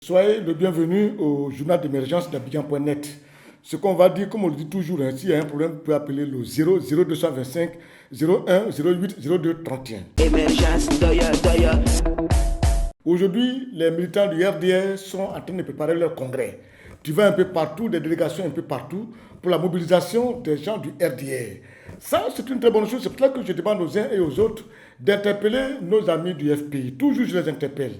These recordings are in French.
Soyez le bienvenu au journal d'émergence d'Abidjan.net. Ce qu'on va dire, comme on le dit toujours, hein, s'il y a un problème, vous pouvez appeler le 0225 01 08 02 31. Aujourd'hui, les militants du RDR sont en train de préparer leur congrès. Tu vas un peu partout, des délégations un peu partout, pour la mobilisation des gens du RDR. Ça, c'est une très bonne chose. C'est pour ça que je demande aux uns et aux autres d'interpeller nos amis du FPI. Toujours, je les interpelle.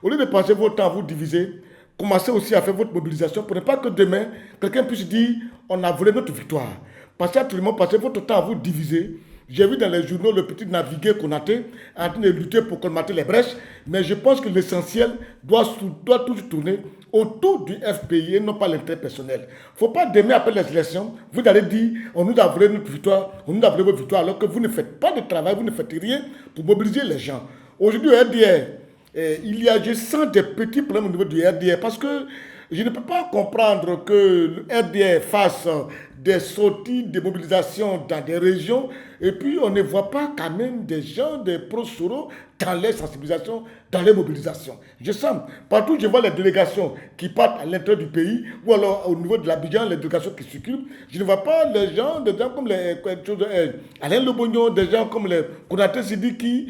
Au lieu de passer votre temps à vous diviser, commencez aussi à faire votre mobilisation pour ne pas que demain, quelqu'un puisse dire on a volé notre victoire. Passez votre temps à vous diviser. J'ai vu dans les journaux le petit navigué Konaté en train de lutter pour colmater les brèches, mais je pense que l'essentiel doit toujours tourner autour du FPI et non pas l'intérêt personnel. Il ne faut pas demain après les élections, vous allez dire on nous a volé notre victoire, on nous a volé votre victoire, alors que vous ne faites pas de travail, vous ne faites rien pour mobiliser les gens. Aujourd'hui au RDR, je sens des petits problèmes au niveau du RDR parce que je ne peux pas comprendre que le RDR fasse des sorties de mobilisation dans des régions et puis on ne voit pas quand même des gens, des pro-Soro dans les sensibilisations, dans les mobilisations. Je sens, partout je vois les délégations qui partent à l'intérieur du pays ou alors au niveau de l'Abidjan, les délégations qui circulent. Je ne vois pas des gens comme Alain Lobognon, des gens comme les Konaté Sidiki,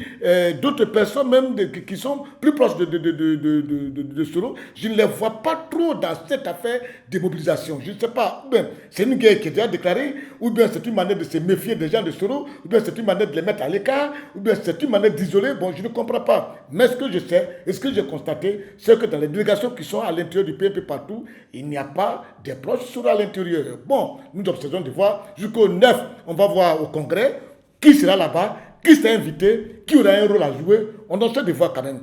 d'autres personnes même qui sont plus proches de Soro. Je ne les vois pas trop dans cette affaire de mobilisation. Je ne sais pas, c'est une guerre qui est déjà déclarée, ou bien c'est une manière de se méfier des gens de Soro, ou bien c'est une manière de les mettre à l'écart, ou bien c'est une manière d'isoler. Bon, je ne comprends pas. Mais ce que je sais, et ce que j'ai constaté, c'est que dans les délégations qui sont à l'intérieur du pays, un peu partout, il n'y a pas des proches Soro à l'intérieur. Bon, nous observons de voir, jusqu'au 9, on va voir au congrès, qui sera là-bas, qui sera invité, qui aura un rôle à jouer. On doit se voir quand même.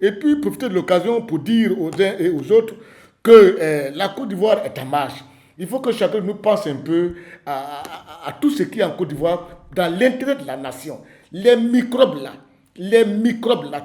Et puis, profiter de l'occasion pour dire aux uns et aux autres que la Côte d'Ivoire est en marche. Il faut que chacun nous pense un peu à tout ce qui est en Côte d'Ivoire dans l'intérêt de la nation. Les microbes là,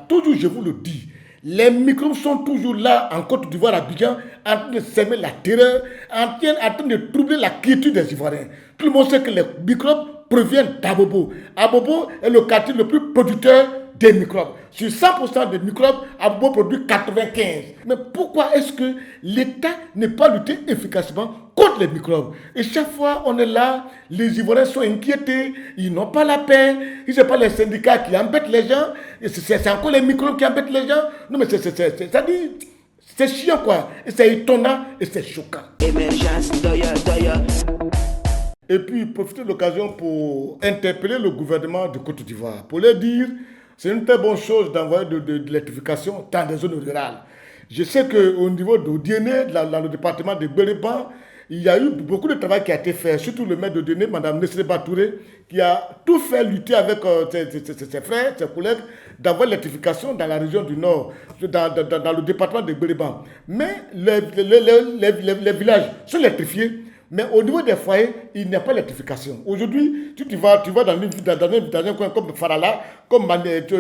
toujours je vous le dis, les microbes sont toujours là en Côte d'Ivoire, à Abidjan, en train de semer la terreur, en train de troubler la quiétude des Ivoiriens. Tout le monde sait que les microbes proviennent d'Abobo. Abobo est le quartier le plus producteur des microbes. Sur 100% des microbes, Abobo produit 95. Mais pourquoi est-ce que l'État n'est pas lutté efficacement contre les microbes? Et chaque fois, on est là, les Ivoiriens sont inquiétés, ils n'ont pas la paix, ce n'est pas les syndicats qui embêtent les gens, c'est encore les microbes qui embêtent les gens. Non mais c'est chiant quoi, et c'est étonnant et c'est choquant. Et puis, profiter de l'occasion pour interpeller le gouvernement de Côte d'Ivoire, pour leur dire c'est une très bonne chose d'envoyer de l'électrification dans des zones rurales. Je sais qu'au niveau d'Odiéné, dans le département de Béréban, il y a eu beaucoup de travail qui a été fait, surtout le maire d'Odiéné, Mme Nesré Batouré, qui a tout fait lutter avec ses frères, ses collègues, d'envoyer l'électrification dans la région du Nord, dans le département de Béréban. Mais les villages sont électrifiés. Mais au niveau des foyers, il n'y a pas d'électrification. Aujourd'hui, tu vas dans un coin comme Farala, comme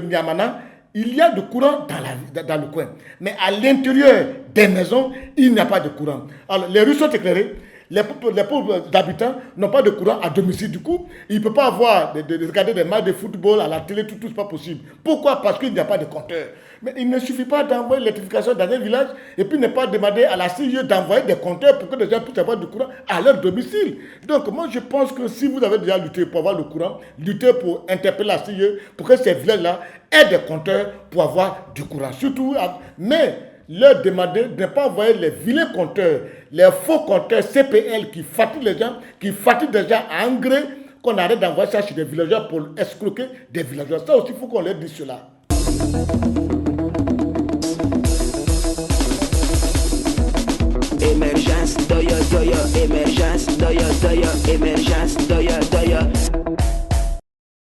Niamana, il y a du courant dans le coin. Mais à l'intérieur des maisons, il n'y a pas de courant. Alors, les rues sont éclairées. Les pauvres habitants n'ont pas de courant à domicile. Du coup, ils ne peuvent pas regarder des matchs de football à la télé, tout, c'est pas possible. Pourquoi? Parce qu'il n'y a pas de compteur. Mais il ne suffit pas d'envoyer l'électrification dans un village et puis ne pas demander à la CIE d'envoyer des compteurs pour que les gens puissent avoir du courant à leur domicile. Donc, moi, je pense que si vous avez déjà lutté pour avoir le courant, luttez pour interpeller la CIE pour que ces villages-là aient des compteurs pour avoir du courant. Surtout, mais leur demander de ne pas envoyer les vilains compteurs, les faux compteurs CPL qui fatiguent les gens, qui fatiguent des gens à engrais, qu'on arrête d'envoyer ça chez des villageois pour escroquer des villageois. Ça aussi, il faut qu'on leur dise cela. Émergence, doya, émergence, doya, émergence, doya.